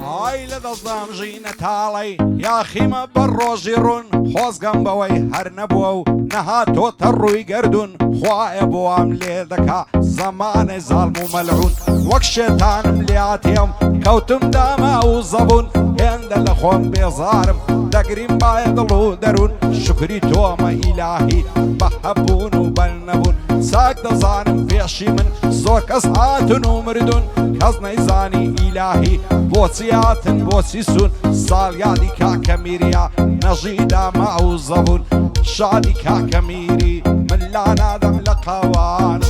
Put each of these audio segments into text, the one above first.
ئای لە دەستدام ژینە تاڵی یاخیمە بەر ڕۆژی ڕوون خۆزگەم بەوەی هەر نەبووە و نەهاتۆتە ڕووی گردون خوایە بۆوام لێ دەکا زەمانەی زاڵم و مەلعون وەک شێتانم لێاتێم کەوتم داما و زەبوون هێندە لە خۆم بێزارم دەگریم باە دڵ و دەروون شکری تۆمە ئیلاهی بە هەبوون و بەل نەبوون چاک دەزانم پێشی من زۆر کەس هاتن و مردون کەس نەیزانی ئیلاهی بۆچی هاتن بۆچی سوون ساڵ یادی کاکە میریە نەژی داما و زەبوون شادی کاکە میری من لا نادەم لە قەوان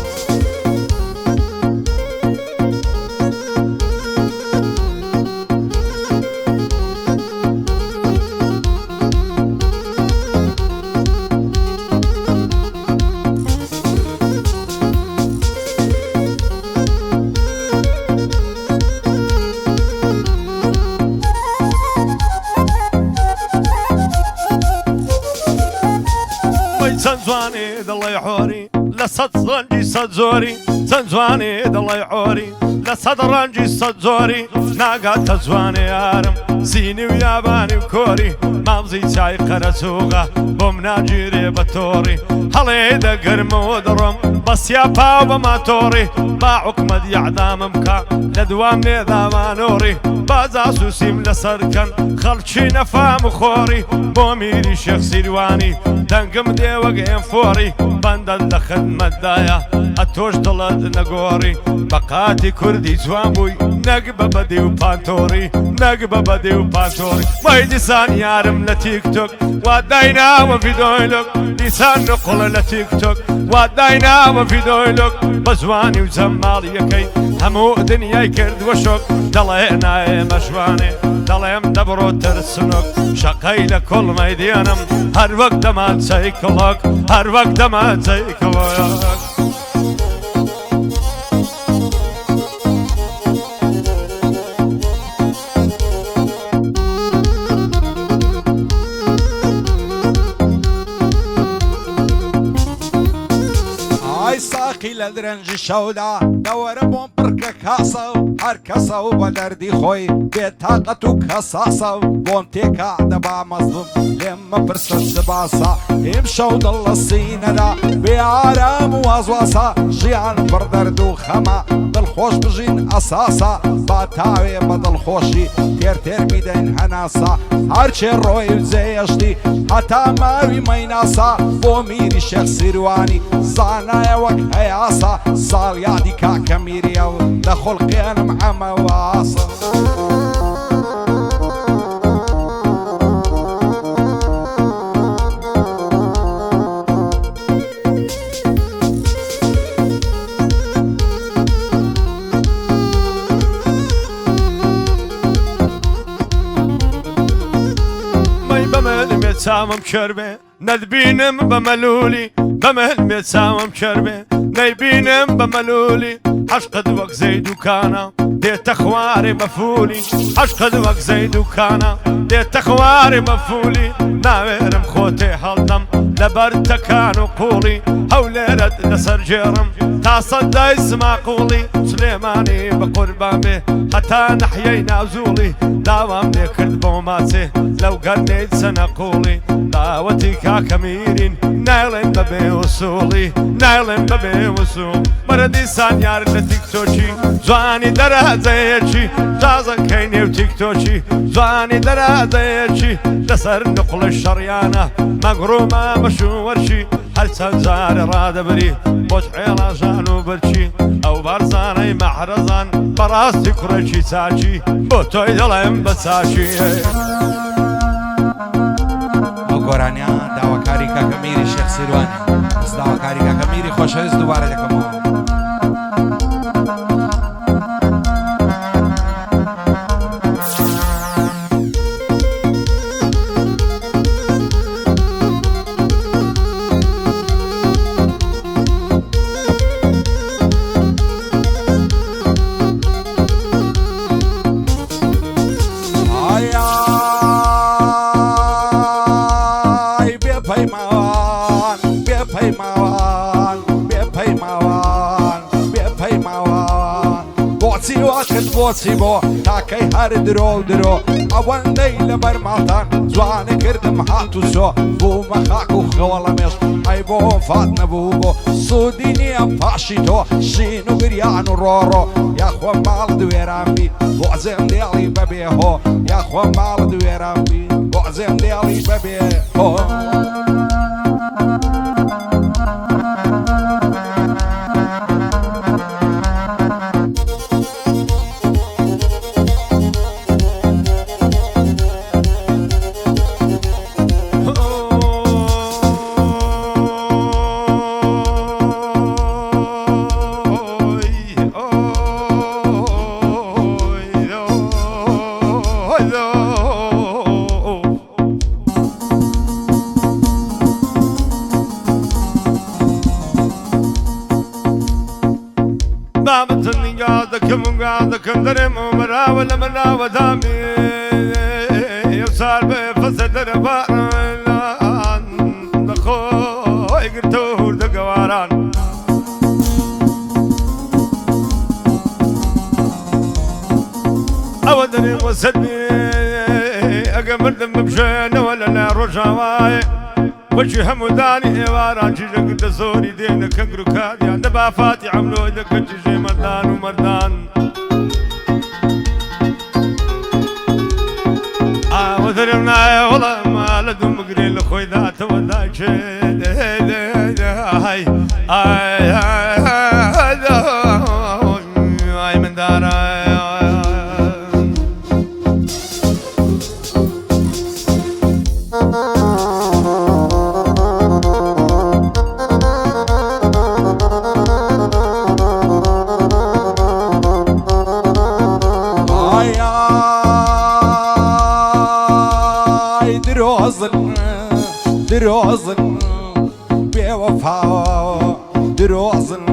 چەند جوانێ دڵی حۆری لە سەد ڕەنجی سەد زۆری چەند جوانێ دڵی حۆری لە سەد ڕەنجی سەد زۆری ناگاتە جوانێ یارم زینی و یابانی و کۆری مامزی چای قەرەچووغە بۆم ناگیرێ بە تۆڕی هەڵێ دەگەرمەوە دڕۆم بە سیاپاو بە ماتۆڕی با حکومەت یەعدامم کە لە دوام نێدامانۆڕی با جاسوسیم لەسەرکەن خەڵکی نەفام و خۆری بۆ میری شێخ سیروانی دەنگم دێ وەک ئێنفۆڕی بەندەت لە خدمەتدایە ئەتۆش دڵت نەگۆڕی بە قاتی کوردی جوان بووی نەک بە بەدی و پانتۆڕی نەک بە بەدی و پانتۆڕی وای دیسان یارم لە تیکتۆک وا دایناوە ڤیدۆیلۆک دیسان نقڵە لە تیکتۆک وا دایناوە ڤیدۆیلۆک بە جوانی و جەماڵیەکەی هەموو دنیای کردووە شۆک دەڵێ نایە مەشوانێ دەڵێم دەبڕۆ ترسنۆک شەقەی لە کۆڵمەی دێنم هەر وەک دەمان چەی کڵۆک هەر وەک دەمان چەی کڵۆک ساقی لە درەنجی شەودا دەوەرە بۆم پڕکە کاسە و هەر کەسە و بە دەردی خۆی بێتاقەت و کەساسە و بۆم تێکا دەبا مەزلوم لێم مەپرسە سباسە هێم شەو دڵ لە سینەدا بێ ئارام و وازواسە ژیان پڕ دەرد و خەمە دڵخۆش بژین ئەساسە با تاوێ بە دڵخۆشی تێر تێر میدەین هەناسە هەرچێ ڕۆی و جێیەشتی هەتا ماوی مەیناسە بۆ میری شێخ سیروانی زانایە وەک هەیاسە ساڵ یادی کاکە میریە و لە خوڵقێنم ئەمەواسە چاوم کەربێ نەدبینم بە مەلولی بەمەلمێ چاوم کەربێ نەیبینم بە مەلولی عەشقت وەک زەید و کانە دێتە خوارێ مەفولی عەشقت وەک زەید و کانە دێتە خوارێ مەفولی ناوێرم خۆتێ هەڵدەم لەبەر تەکان و قوڵی هەولێرت لەسەر جێڕم تا سەدای سماقوڵی سلێمانی بە قوربان بێ هەتا نەحیەی ناوزوڵی داوام لێ کرد بۆ ماچێ لەو گەرنەی چەنەقوڵی داوەتی کاکە میرین نایڵێن بەبێ وسوڵی نایڵێن بەبێ وسوڵ بەرە دیسان یار لە تیکتۆکی جوانی دەرازەیەکی جازەکەی نێو تیکتۆکی جوانی دەرازەیەکی لەسەر نقڵە شەڕیانە مەگڕۆمە بەشووەرشی هەر چەند جارە ڕادەبری بۆچ عێڵاژان و بەرچی ئەو بارزانەی مەحرەزان بەڕاستی کوڕێکی چاچی بۆ تۆی دەڵێم بە چاچی ئەو گۆرانیان داواکاری کاکە میری شێخ سیروانی بەس داواکاری کاکە میری خۆشەویست دووبارە دەکەمەوە بێ پەیماوان بۆچی بۆ تاکەی هەر درۆ درۆ ئەوەندەی لەبەر ماڵتان جوانە کردم هاتو چۆ بوومە خاک و خەوەڵەمێش ئەی بۆ فات نەبوو بۆ سوودی نییە پاشی تۆ شین و گریان و ڕۆڕۆ یاخۆ ماڵ دوێران بی بۆ ئەزێم دێڵی بەبێ هۆ یاخۆ ماڵ دوێران بی بۆ ئەزێم دێڵی بەبێ هۆ دكم درم ومراوة مراوة دامي يوصار بفصل دربان دخوي قرتور دقواران أودني وسدني أقمر دم بشين ولا لا رجاواي وجه همداني وارا جيجك دزوري دينك كنكروكات يا دبا فاتي عملو لك جيجي مردان ومردان وذرمنا والله ما لدم مقري لخوي ذات وداك هاي هاي من دارا درۆزن بێوەفا درۆزن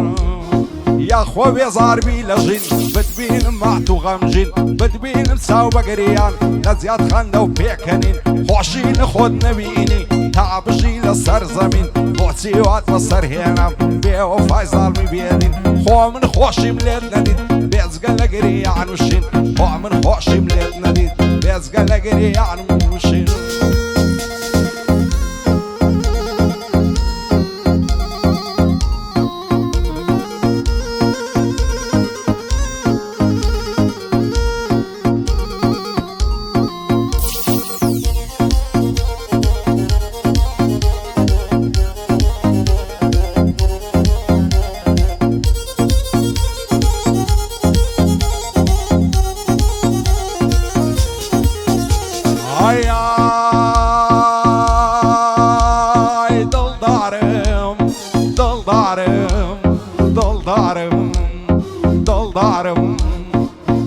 یاخۆ بێزاربی لە ژین بتبینم مات و غەمژین بتبینم چاو بەگریان لە زیاد خەندە و پێکەنین خۆشی نەخۆت نەبینی تا بژی لەسەر زەمین بۆچی وات بەسەر هێنام بێوەفای زاڵمی بێنین خۆ من خۆشیم لێت نەدید بێزگە لە گریان وشین خۆ من خۆشیم لێت نەدید بێزگە لە گریان وشین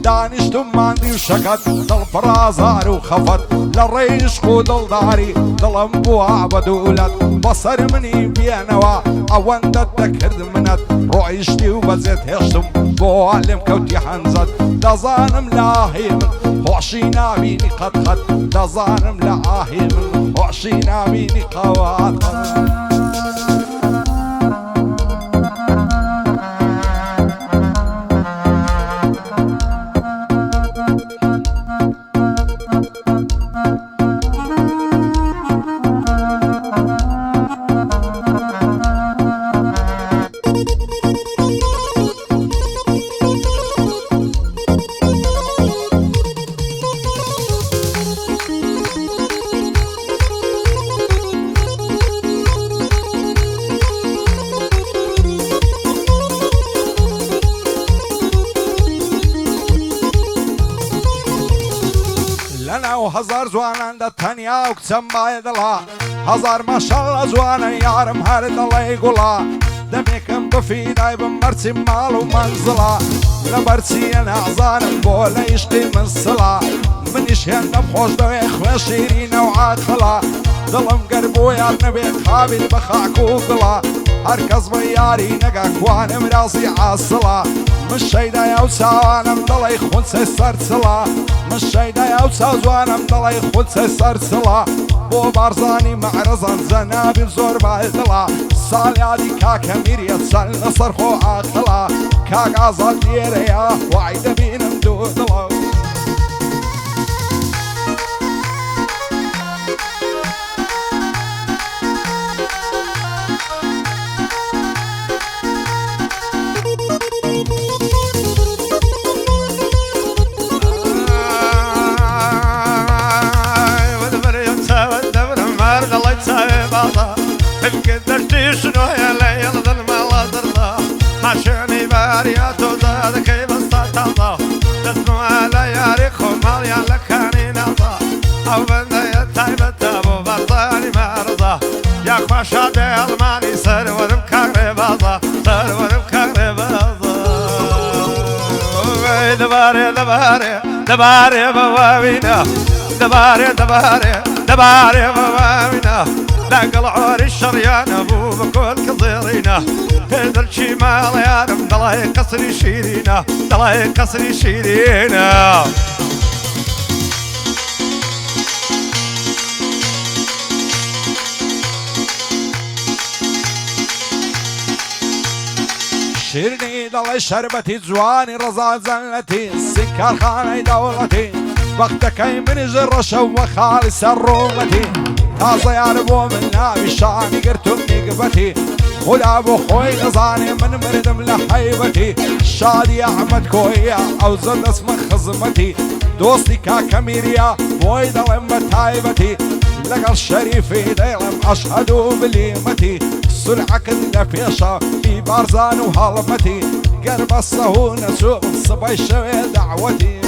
دانیشتم ماندی و شەکەت دڵ پڕازار و خەفەت لە ڕێیشق و دڵداری دڵم بووە بە دوولەت بەسەر منی بێنەوە ئەوەندەت دەکرد منەت ڕۆیشتی و بەجێت هێشتم بۆ لێم کەوتی حەنزەت دەزانم لە ئاهی من خۆشی نابینی قەت دەزانم لە ئاهی من خۆشی نابینی قەوات لەناو هەزار جواناندا تەنیا و کچەم باە دڵا هەزار مەشەڵە جوانە یارم هەر دەڵێ گوڵا دەمێکم بفیدای بم بەرچی ماڵ و مەنزڵا لە بەرچیە نازانم بۆ لە عیشقی من سڵا منیش هێندەم خۆش دەوێ خوێ شیرینە و عاتڵا دڵم گەر بۆ یار نەبێت خابیت بە خاک و دڵا هەر کەس بە یاری نەگا کوانم رازی عاسڵا من شەیدایە و چاوانم دڵی خونچەی سەرچڵا من شەیدایە و چاو جوانم دڵی خونچەی سەرچڵا بۆ بارزانی مەعرەزان زەنابی زۆر بای دڵا ساڵیادی کاکە میریە چەند لەسەر خۆ عاقڵە کاک ئازاد لێرەیە وای دەبینم دوو دڵە شنو يا ليل ظلم الله ضربه عشاني باريات وزاد كيف استطاع تسمع على يا ريخو ماليا لكاني نضا او بنا يا تايبة ابو بطاني مرضى يا خوشا دي الماني سر ورم كاغري بازا سر ورم كاغري بازا دباري دباري دباري بوابينا دباري دباري دباري بوابينا لاقى العور الشريان ابو بكل كظيرينا هذا الشمال يا رب ضلاي قصري شيرينا ضلاي قصري شيرينا شيرني ضل شربتي جواني رضا زلتي السكر خاني دولتي وقتك من جرشة وخالص الرومتي تازه يعرفوا من نابي شامي قرتم نقبتي خدا ابو خوي نظاني من مردم لحيبتي شادي احمد كويا او زد اسم خزمتي دوستي كاكا ميريا بوي ظلم تايبتي لقى الشريفي ديلم اشهدوا بليمتي سرعة كذا فيشا في بارزان وهلمتي قرب الصهون سوق صبي شوي دعوتي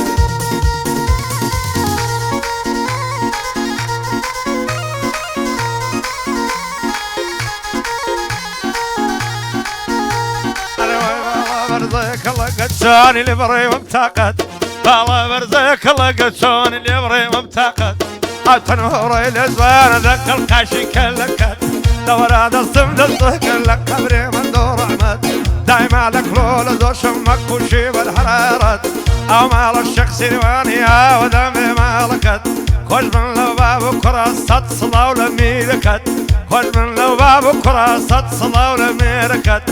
برزيك الله قدساني اللي بري ومتاقد والله برزيك الله قدساني اللي بري ومتاقد أتنوري الأزوان ذاك القاشي كلكت دور هذا الصمد الضهق لك قبري من دور أحمد دايما لك لولا دور شمك وشي بالحرارات أو مال الشخص روانيا ودمي مالكت خذ من لو باب كراسات صلا ولميلكت خذ من لو باب كراسات صلا ولميلكت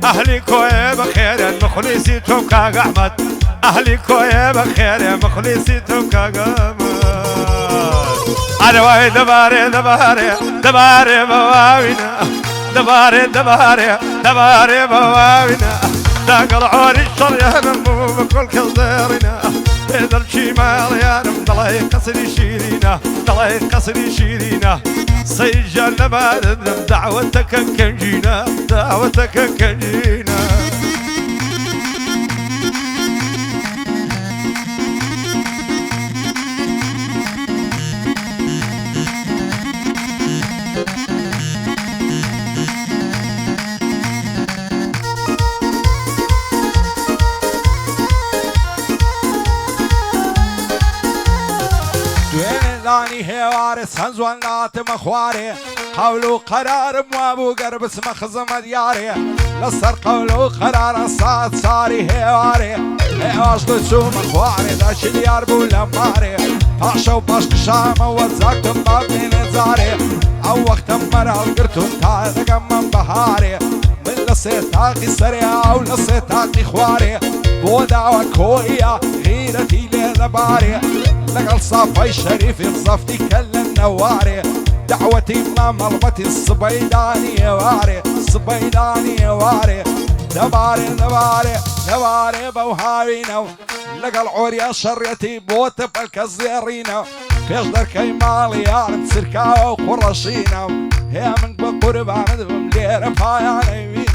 أهلي كوي بخير يا مخلصي توكاق أحمد أهلي كوي بخير يا مخلصي توكاق أحمد أنا واي دباري دباري دباري بواوينا دباري دباري دباري بواوينا ذاق العور الشريان مو بكل كالديرنا إذا الشمال يا نم ضلي قصري شيرينا ضلي قصري شيرينا سيجان لما ندم دعوتك كنجينا دعوتك كنجينا لاني هواري سنزوان لات مخواري حولو قرار موابو قرب اسم خزم دياري لسر قولو قرار صاد صاري هواري هواش لسو مخواري داش ديار بو لماري باشو باش قشامة وزاكتم بابني نزاري او وقت مرال قرتون تالقا من بهاري من لسيتاقي سريع او لسيتاقي خواري بو دعوة كوية غيرتي لنباري لقل صافي شريف صفتي كل النواري دعوتي ما مربتي الصبيداني واري الصبيداني واري دباري دباري دباري بوهاوينا لقل عوريا شريتي بوت بالكزيرينا فيش دركي مالي يارم سركاو وقرشينا هي من بقرب عمد بملير فاياني